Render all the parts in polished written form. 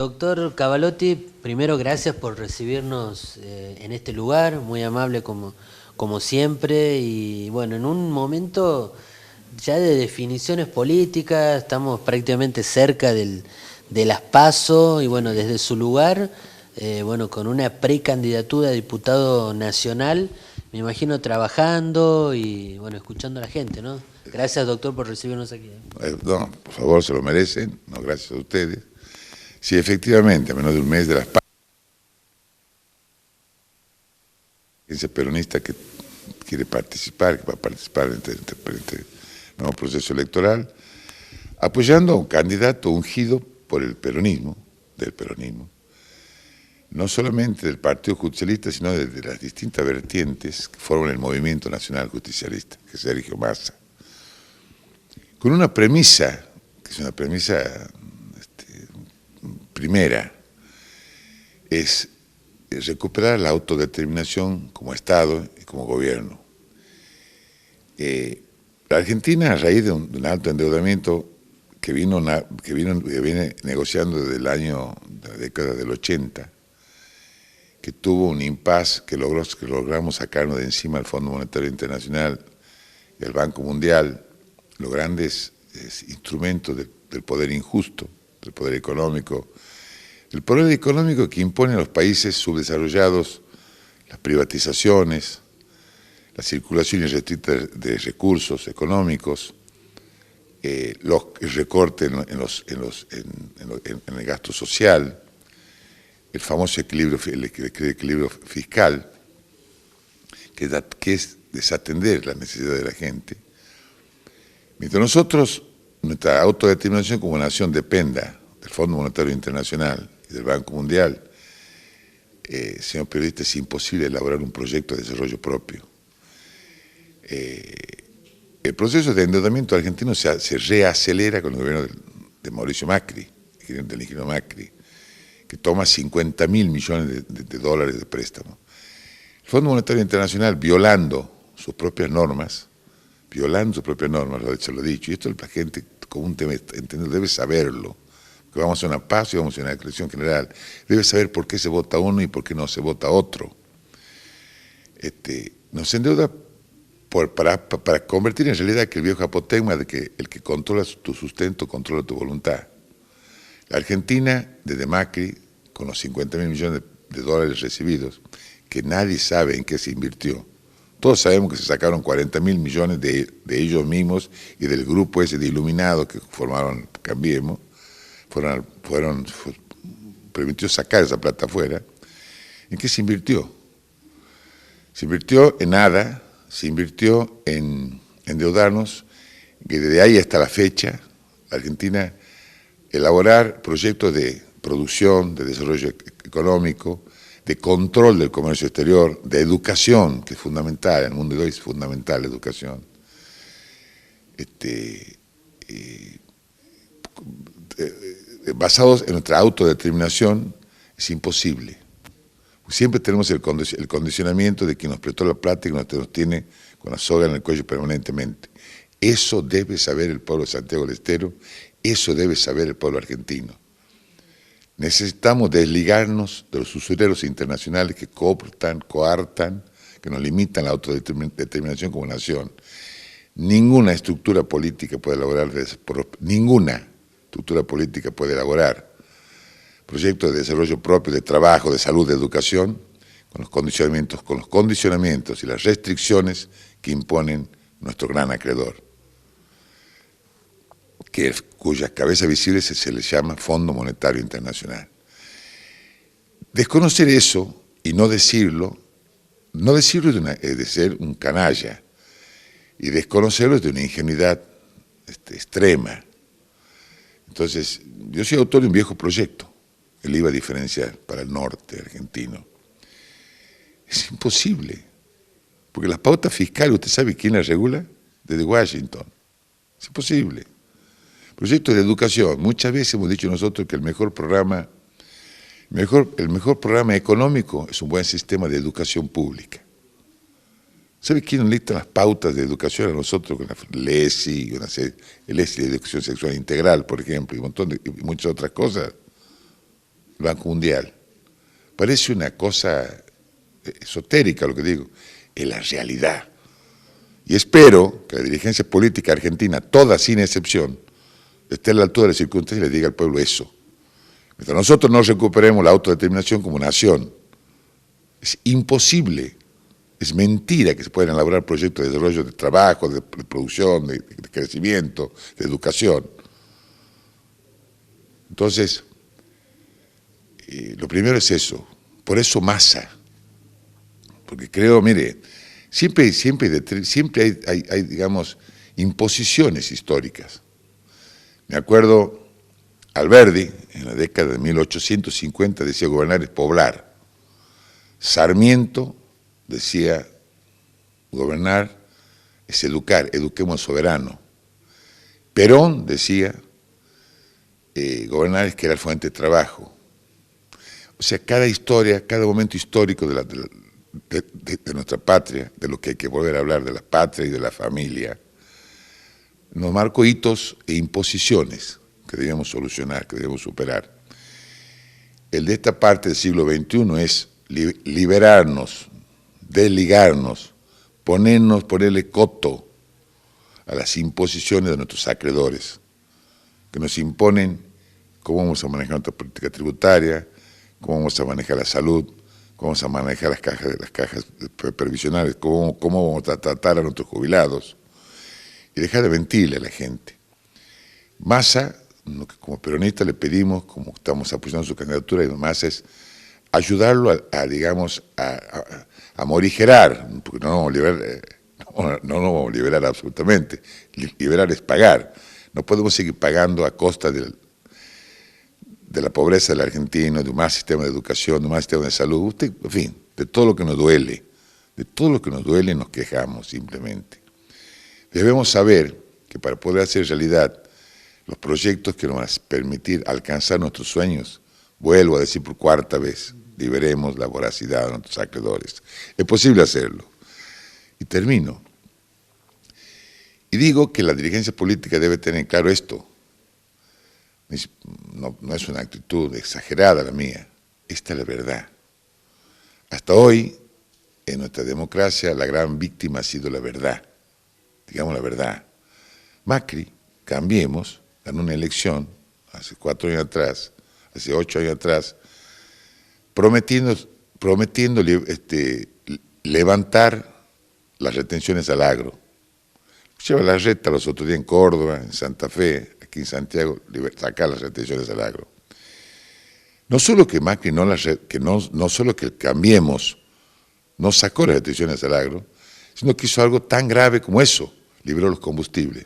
Doctor Cavalotti, primero gracias por recibirnos en este lugar, muy amable como siempre, y bueno, en un momento ya de definiciones políticas, estamos prácticamente cerca de las PASO, y bueno, desde su lugar, bueno, con una precandidatura a diputado nacional, me imagino trabajando y bueno, escuchando a la gente, ¿no? Gracias, doctor, por recibirnos aquí. No, por favor, se lo merecen, no gracias a ustedes. Sí, efectivamente, a menos de un mes de las ese peronista que quiere participar, que va a participar en este nuevo proceso electoral, apoyando a un candidato ungido por el peronismo, del peronismo, no solamente del Partido Justicialista, sino de las distintas vertientes que forman el Movimiento Nacional Justicialista, que es Sergio Massa, con una premisa, que es una premisa primera, es recuperar la autodeterminación como Estado y como gobierno. La Argentina, a raíz de un alto endeudamiento que viene negociando desde la década del 80, que tuvo un impasse que logramos sacarnos de encima al Fondo Monetario Internacional y al Banco Mundial, los grandes instrumentos del poder injusto, del poder económico, el poder económico que impone a los países subdesarrollados las privatizaciones, la circulación irrestricta de recursos económicos, el recorte en el gasto social, el famoso equilibrio fiscal, que es desatender las necesidades de la gente. Mientras nosotros, nuestra autodeterminación como nación dependa del Fondo Monetario Internacional y del Banco Mundial, señor periodista, es imposible elaborar un proyecto de desarrollo propio. El proceso de endeudamiento argentino se reacelera con el gobierno de Mauricio Macri, del ingeniero Macri, que toma 50.000 millones de dólares de préstamo. El Fondo Monetario Internacional, violando sus propias normas, lo he dicho, y esto la gente común debe saberlo, que vamos a hacer una paz y vamos a hacer una elección general, debe saber por qué se vota uno y por qué no se vota otro. Nos endeuda para convertir en realidad que el viejo apotegma de que el que controla tu sustento controla tu voluntad. La Argentina, desde Macri, con los 50.000 millones de dólares recibidos, que nadie sabe en qué se invirtió. Todos sabemos que se sacaron 40.000 millones de ellos mismos y del grupo ese de iluminados que formaron Cambiemos, permitió sacar esa plata afuera. ¿En qué se invirtió? Se invirtió en nada, se invirtió en endeudarnos, que desde ahí hasta la fecha, la Argentina elaborar proyectos de producción, de desarrollo económico, de control del comercio exterior, de educación, que es fundamental, en el mundo de hoy es fundamental la educación, basados en nuestra autodeterminación, es imposible. Siempre tenemos el condicionamiento de quien nos prestó la plata y que nos tiene con la soga en el cuello permanentemente. Eso debe saber el pueblo de Santiago del Estero, eso debe saber el pueblo argentino. Necesitamos desligarnos de los usureros internacionales que coartan, que nos limitan la autodeterminación como nación. Ninguna estructura política puede elaborar proyectos de desarrollo propio, de trabajo, de salud, de educación, con los condicionamientos y las restricciones que imponen nuestro gran acreedor, cuyas cabezas visibles se les llama Fondo Monetario Internacional. Desconocer eso y no decirlo es de ser un canalla, y desconocerlo es de una ingenuidad extrema. Entonces, yo soy autor de un viejo proyecto, el IVA diferencial para el norte argentino. Es imposible, porque las pautas fiscales, ¿usted sabe quién las regula? Desde Washington. Es imposible. Proyectos de educación. Muchas veces hemos dicho nosotros que el mejor programa económico es un buen sistema de educación pública. ¿Sabe quién nos dicta las pautas de educación a nosotros con la LESI, el LESI de educación sexual integral, por ejemplo, y muchas otras cosas? el Banco Mundial. Parece una cosa esotérica lo que digo, es la realidad. Y espero que la dirigencia política argentina, toda sin excepción, esté a la altura de las circunstancias y le diga al pueblo eso. Mientras nosotros no recuperemos la autodeterminación como nación, es imposible, es mentira que se puedan elaborar proyectos de desarrollo de trabajo, de producción, de crecimiento, de educación. Entonces, lo primero es eso, por eso Massa, porque creo, mire, siempre hay, digamos, imposiciones históricas. Me acuerdo, Alberdi, en la década de 1850, decía gobernar es poblar. Sarmiento decía gobernar es educar, eduquemos al soberano. Perón decía gobernar es crear fuente de trabajo. O sea, cada historia, cada momento histórico de nuestra patria, de lo que hay que volver a hablar, de la patria y de la familia, nos marcó hitos e imposiciones que debíamos solucionar, que debíamos superar. El de esta parte del siglo XXI es liberarnos, desligarnos, ponerle coto a las imposiciones de nuestros acreedores, que nos imponen cómo vamos a manejar nuestra política tributaria, cómo vamos a manejar la salud, cómo vamos a manejar las cajas previsionales, cómo vamos a tratar a nuestros jubilados, y dejar de mentirle a la gente. Massa, como peronista le pedimos, como estamos apoyando su candidatura, y Massa es ayudarlo digamos, a morigerar, porque no vamos a liberar absolutamente, liberar es pagar. No podemos seguir pagando a costa de la pobreza del argentino, de un mal sistema de educación, de un mal sistema de salud, en fin, de todo lo que nos duele. De todo lo que nos duele nos quejamos simplemente. Debemos saber que para poder hacer realidad los proyectos que nos van a permitir alcanzar nuestros sueños, vuelvo a decir por cuarta vez, liberemos la voracidad de nuestros acreedores. Es posible hacerlo. Y termino. Y digo que la dirigencia política debe tener claro esto. No es una actitud exagerada la mía, esta es la verdad. Hasta hoy, en nuestra democracia, la gran víctima ha sido la verdad, digamos la verdad. Macri, Cambiemos, ganó una elección hace 4 años atrás, hace 8 años atrás, prometiendo levantar las retenciones al agro. Lleva la reta los otros días en Córdoba, en Santa Fe, aquí en Santiago, sacar las retenciones al agro. No solo que Macri no solo que Cambiemos no sacó las retenciones al agro, sino que hizo algo tan grave como eso, liberó los combustibles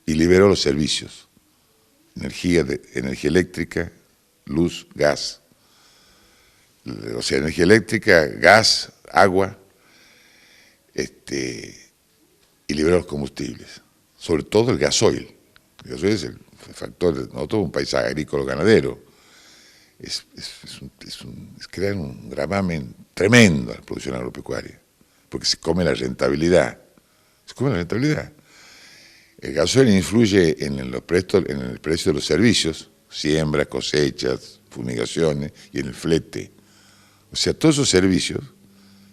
y liberó los servicios, energía eléctrica, luz, gas. O sea, energía eléctrica, gas, agua, y liberó los combustibles, sobre todo el gasoil. El gasoil es el factor de nosotros, un país agrícola ganadero. Es crear un gravamen tremendo a la producción agropecuaria, porque se come la rentabilidad. Se come la rentabilidad. El gasoil influye en el precio de los servicios, siembra, cosechas, fumigaciones y en el flete. O sea, todos esos servicios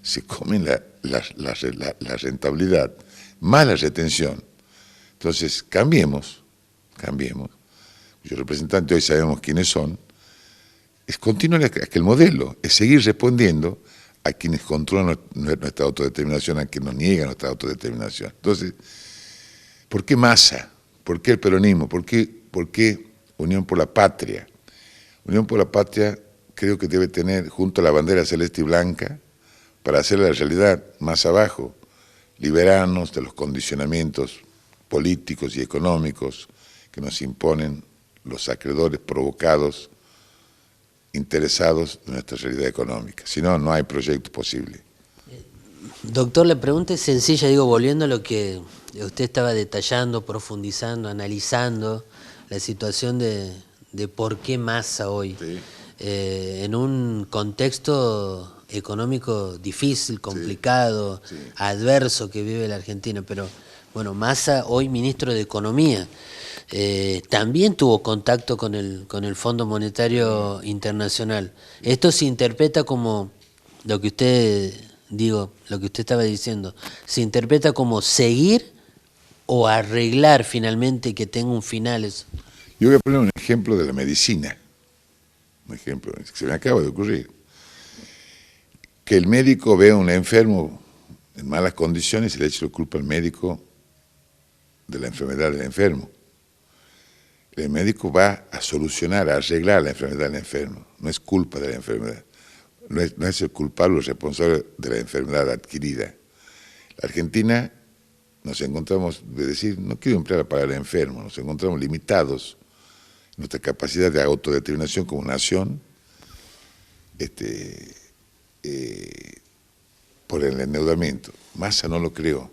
se comen la rentabilidad, más la retención. Entonces, cambiemos. Cuyos representantes hoy sabemos quiénes son. Es continuar aquel modelo, es seguir respondiendo a quienes controlan nuestra autodeterminación, a quienes nos niegan nuestra autodeterminación. Entonces, ¿por qué Massa? ¿Por qué el peronismo? ¿Por qué Unión por la Patria? Unión por la Patria creo que debe tener junto a la bandera celeste y blanca, para hacer la realidad más abajo, liberarnos de los condicionamientos políticos y económicos que nos imponen los acreedores provocados, interesados en nuestra realidad económica. Si no, no hay proyecto posible. Doctor, la pregunta es sencilla, volviendo a lo que usted estaba detallando, profundizando, analizando, la situación de por qué Massa hoy, sí. En un contexto económico difícil, complicado, sí. Adverso que vive la Argentina, pero bueno, Massa hoy ministro de Economía. también tuvo contacto con el Fondo Monetario Internacional. Esto se interpreta como lo que lo que usted estaba diciendo, se interpreta como seguir o arreglar finalmente y que tenga un final eso. Yo voy a poner un ejemplo de la medicina, un ejemplo que se me acaba de ocurrir. Que el médico ve a un enfermo en malas condiciones y le echa la culpa al médico de la enfermedad del enfermo. El médico va a solucionar, a arreglar la enfermedad del enfermo, no es culpa de la enfermedad, no es el culpable o el responsable de la enfermedad adquirida. La Argentina nos encontramos, de decir, no quiero emplear la palabra enfermo, nos encontramos limitados en nuestra capacidad de autodeterminación como nación, por el endeudamiento. Massa no lo creó.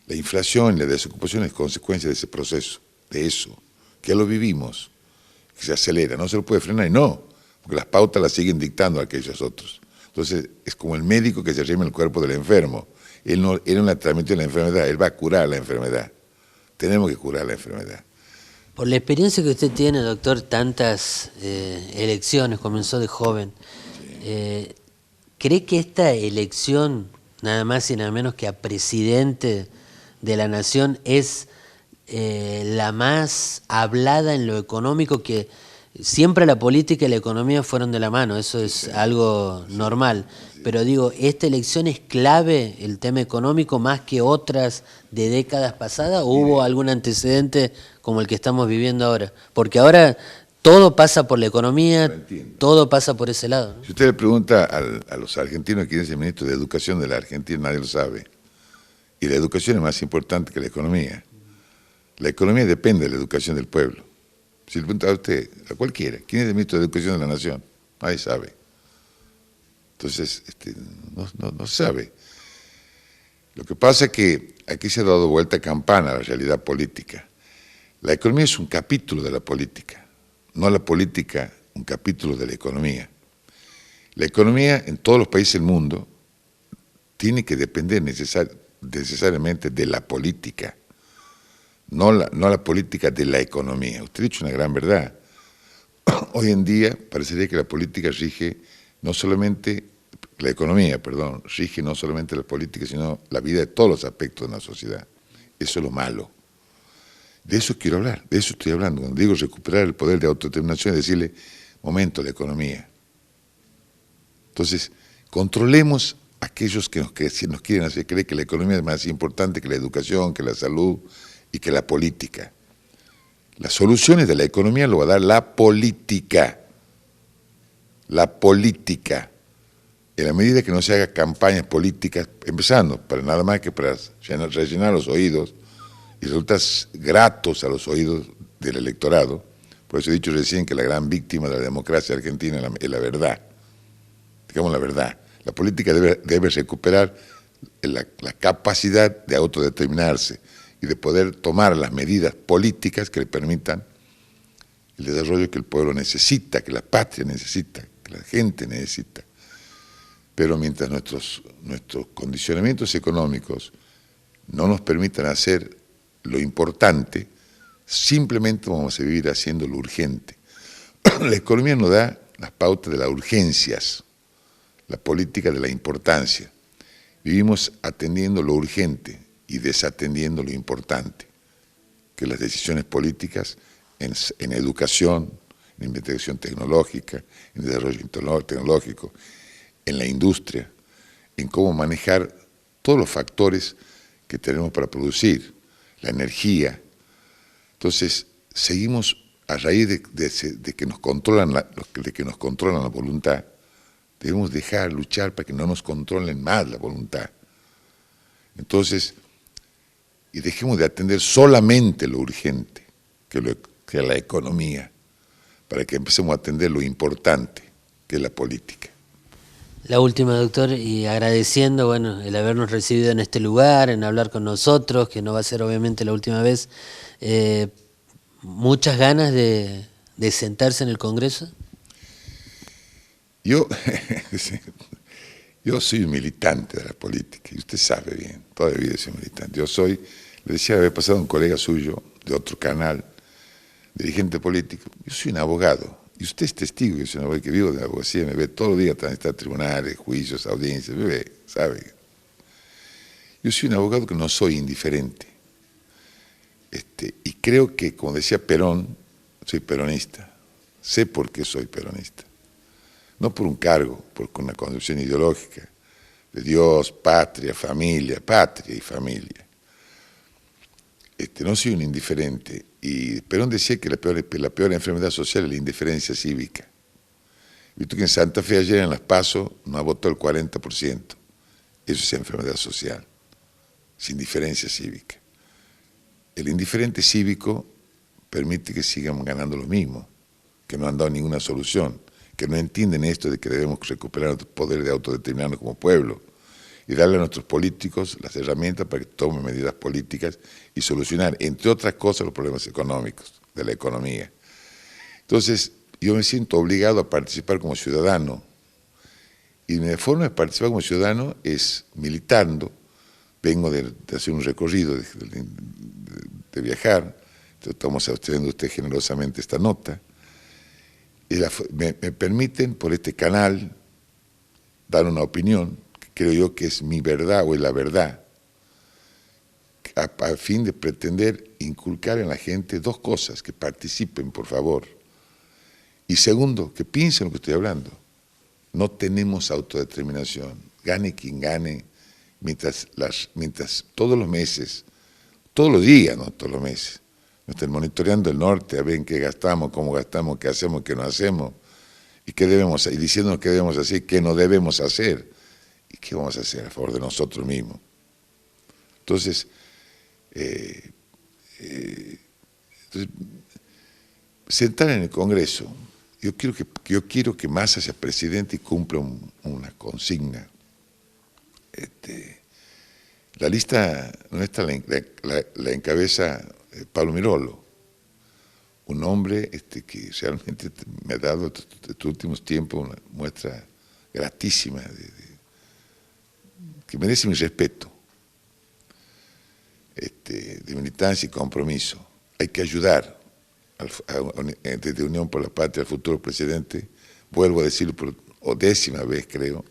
La inflación y la desocupación es consecuencia de ese proceso, de eso, que ya lo vivimos, que se acelera, no se lo puede frenar, y no, porque las pautas las siguen dictando aquellos otros. Entonces, es como el médico que se arrima el cuerpo del enfermo. Él no la transmitió la enfermedad, él va a curar la enfermedad. Tenemos que curar la enfermedad. Por la experiencia que usted tiene, doctor, tantas elecciones, comenzó de joven, ¿cree que esta elección, nada más y nada menos que a presidente de la nación, es la más hablada en lo económico? Que siempre la política y la economía fueron de la mano, eso es algo normal. Pero digo, ¿esta elección es clave, el tema económico, más que otras de décadas pasadas? ¿O hubo algún antecedente como el que estamos viviendo ahora? Porque ahora todo pasa por la economía, todo pasa por ese lado, ¿no? Si usted le pregunta a los argentinos quién es el ministro de Educación de la Argentina, nadie lo sabe. Y la educación es más importante que la economía. La economía depende de la educación del pueblo. Si le pregunta a usted, a cualquiera, ¿quién es el ministro de Educación de la Nación? Nadie sabe. Entonces, no se sabe. Lo que pasa es que aquí se ha dado vuelta campana a la realidad política. La economía es un capítulo de la política, no la política un capítulo de la economía. La economía en todos los países del mundo tiene que depender necesariamente de la política, no la política de la economía. Usted ha dicho una gran verdad. Hoy en día parecería que la política rige no solamente, la economía, perdón, rige no solamente la política, sino la vida de todos los aspectos de una sociedad. Eso es lo malo. De eso quiero hablar, de eso estoy hablando. Cuando digo recuperar el poder de autodeterminación, es decirle, momento, la economía. Entonces, controlemos a aquellos que nos quieren hacer creer que la economía es más importante que la educación, que la salud y que la política. Las soluciones de la economía lo va a dar la política. La política. En la medida que no se haga campañas políticas, empezando, para nada más que para rellenar los oídos, y resulta gratos a los oídos del electorado. Por eso he dicho recién que la gran víctima de la democracia argentina es la verdad. Digamos la verdad. La política debe recuperar la capacidad de autodeterminarse y de poder tomar las medidas políticas que le permitan el desarrollo que el pueblo necesita, que la patria necesita, que la gente necesita. Pero mientras nuestros condicionamientos económicos no nos permitan hacer lo importante, simplemente vamos a vivir haciendo lo urgente. La economía nos da las pautas de las urgencias, la política de la importancia. Vivimos atendiendo lo urgente y desatendiendo lo importante, que las decisiones políticas en educación, en investigación tecnológica, en desarrollo tecnológico, en la industria, en cómo manejar todos los factores que tenemos para producir, la energía. Entonces, seguimos a raíz de que nos controlan la voluntad, debemos dejar luchar para que no nos controlen más la voluntad. Entonces, y dejemos de atender solamente lo urgente, que es la economía, para que empecemos a atender lo importante, que es la política. La última, doctor, y agradeciendo, bueno, el habernos recibido en este lugar, en hablar con nosotros, que no va a ser obviamente la última vez. ¿Muchas ganas de sentarse en el Congreso? Yo soy un militante de la política, y usted sabe bien, toda la vida soy militante. Le decía, había pasado un colega suyo de otro canal, dirigente político. Yo soy un abogado, y usted es testigo, yo soy un abogado que vivo de la abogacía, me ve todos los días transitar tribunales, juicios, audiencias, me ve, sabe. Yo soy un abogado que no soy indiferente. Y creo que, como decía Perón, soy peronista. Sé por qué soy peronista. No por un cargo, por una conducción ideológica de Dios, patria, familia, patria y familia. No soy un indiferente. Y Perón decía que la peor enfermedad social es la indiferencia cívica. Visto que en Santa Fe ayer en las PASO no votó el 40%. Eso es enfermedad social, es indiferencia cívica. El indiferente cívico permite que sigan ganando lo mismo, que no han dado ninguna solución, que no entienden esto de que debemos recuperar nuestro poder de autodeterminarnos como pueblo y darle a nuestros políticos las herramientas para que tomen medidas políticas y solucionar, entre otras cosas, los problemas económicos, de la economía. Entonces, yo me siento obligado a participar como ciudadano, y mi forma de participar como ciudadano es militando. Vengo de hacer un recorrido, de viajar, estamos obteniendo usted generosamente esta nota, y me permiten por este canal dar una opinión, que creo yo que es mi verdad o es la verdad, a fin de pretender inculcar en la gente dos cosas: que participen, por favor, y segundo, que piensen lo que estoy hablando. No tenemos autodeterminación, gane quien gane, mientras todos los meses, todos los días, no todos los meses, nos estén monitoreando el norte, a ver en qué gastamos, cómo gastamos, qué hacemos, qué no hacemos, y qué debemos, y diciéndonos qué debemos hacer, qué no debemos hacer, y qué vamos a hacer a favor de nosotros mismos. Entonces, sentar en el Congreso, yo quiero que Massa sea presidente y cumpla una consigna. La lista nuestra la encabeza Pablo Mirolo, un hombre que realmente me ha dado estos últimos tiempos una muestra gratísima que merece mi respeto, de militancia y compromiso. Hay que ayudar desde Unión por la Patria al futuro presidente, vuelvo a decirlo por 10ª vez, creo,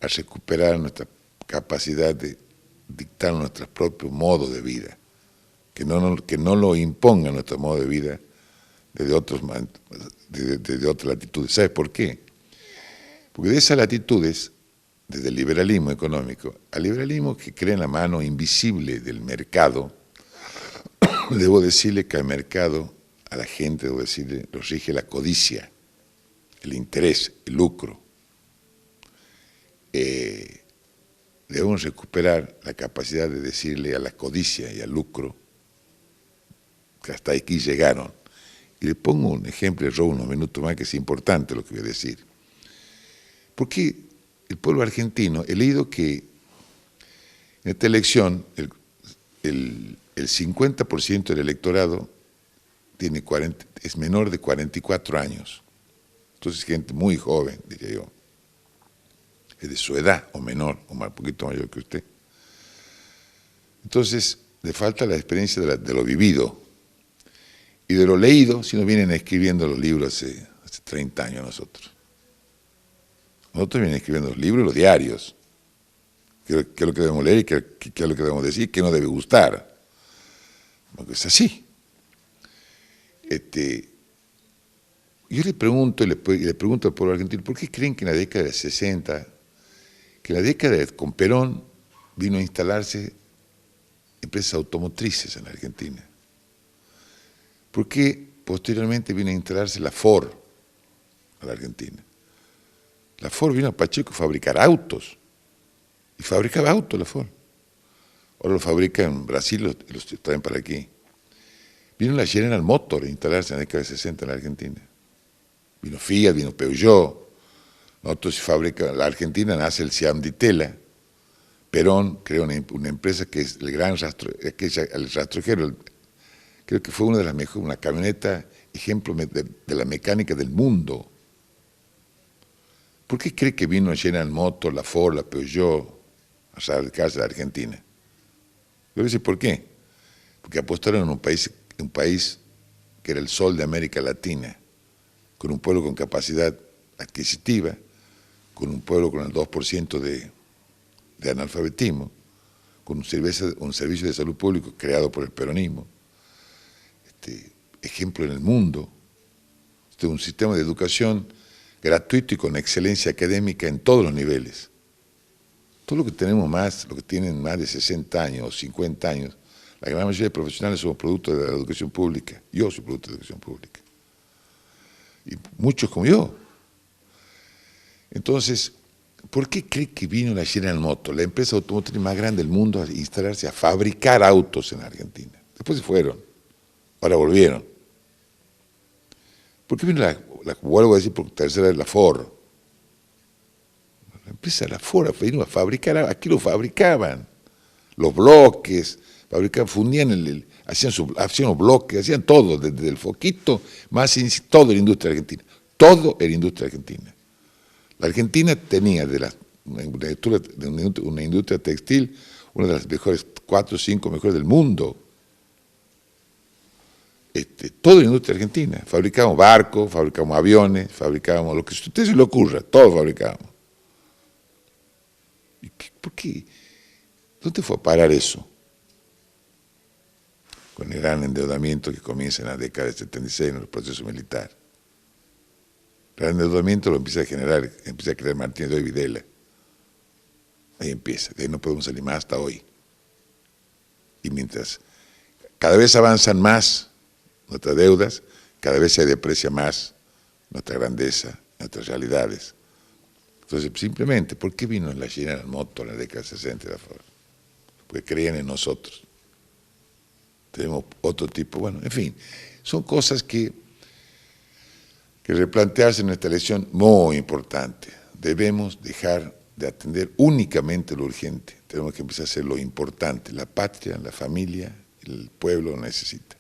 a recuperar nuestra capacidad de dictar nuestros propios modos de vida, que no lo impongan nuestro modo de vida desde otras latitudes. ¿Sabes por qué? Porque de esas latitudes, desde el liberalismo económico al liberalismo que cree en la mano invisible del mercado, debo decirle que al mercado, a la gente, debo decirle, lo rige la codicia, el interés, el lucro. Debemos recuperar la capacidad de decirle a la codicia y al lucro que hasta aquí llegaron. Y le pongo un ejemplo, le robo unos minutos más, que es importante lo que voy a decir. Porque el pueblo argentino, he leído que en esta elección el 50% del electorado es menor de 44 años. Entonces, gente muy joven, diría yo. Es de su edad, o menor, o un poquito mayor que usted. Entonces, le falta la experiencia de lo vivido. Y de lo leído, si nos vienen escribiendo los libros hace 30 años nosotros. Nosotros vienen escribiendo los libros y los diarios. ¿Qué es lo que debemos leer y qué es lo que debemos decir? ¿Qué nos debe gustar? Porque es así. Yo le pregunto al pueblo argentino, ¿por qué creen que en la década de 60, que en la década con Perón vino a instalarse empresas automotrices en la Argentina? ¿Por qué posteriormente vino a instalarse la Ford a la Argentina? La Ford vino a Pacheco a fabricar autos, y fabricaba autos la Ford. Ahora lo fabrica en Brasil y los traen para aquí. Vino la General Motors a instalarse en la década de 60 en la Argentina. Vino Fiat, vino Peugeot. Nosotros fabrica, la Argentina nace el Siam Di Tela. Perón creó una empresa que es el gran el rastrojero. Creo que fue una de las mejores, una camioneta ejemplo de la mecánica del mundo. ¿Por qué cree que vino General Motors, la Ford, la Peugeot a radicarse a la Argentina? Yo voy a decir por qué. Porque apostaron en un país que era el sol de América Latina, con un pueblo con capacidad adquisitiva, con un pueblo con el 2% de analfabetismo, con un servicio de salud público creado por el peronismo, ejemplo en el mundo, un sistema de educación gratuito y con excelencia académica en todos los niveles. Todo lo que tenemos más, lo que tienen más de 60 años o 50 años, la gran mayoría de profesionales somos producto de la educación pública. Yo soy producto de la educación pública. Y muchos como yo. Entonces, ¿por qué cree que vino la General Motors, la empresa automotriz más grande del mundo, a instalarse, a fabricar autos en Argentina? Después se fueron, ahora volvieron. ¿Por qué vino vuelvo a decir por tercera vez, la Ford? La empresa la Ford vino a fabricar, aquí lo fabricaban, los bloques, fabricaban, fundían, hacían los bloques, hacían todo, desde el foquito, más todo en la industria argentina, todo en la industria argentina. La Argentina tenía una industria textil, una de las mejores, 4 o 5 mejores del mundo. Todo en la industria argentina. Fabricábamos barcos, fabricábamos aviones, fabricábamos lo que a usted se le ocurra, todo fabricábamos. ¿Por qué? ¿Dónde fue a parar eso? Con el gran endeudamiento que comienza en la década del 76 en el proceso militar. El endeudamiento lo empieza a crear Martínez de Videla. Ahí empieza, de ahí no podemos salir más hasta hoy. Y mientras cada vez avanzan más nuestras deudas, cada vez se deprecia más nuestra grandeza, nuestras realidades. Entonces, simplemente, ¿por qué vino la General Motors en la década del 60 de la Ford? Porque creían en nosotros. Tenemos otro tipo, bueno, en fin, son cosas que replantearse en nuestra elección muy importante. Debemos dejar de atender únicamente lo urgente. Tenemos que empezar a hacer lo importante. La patria, la familia, el pueblo lo necesita.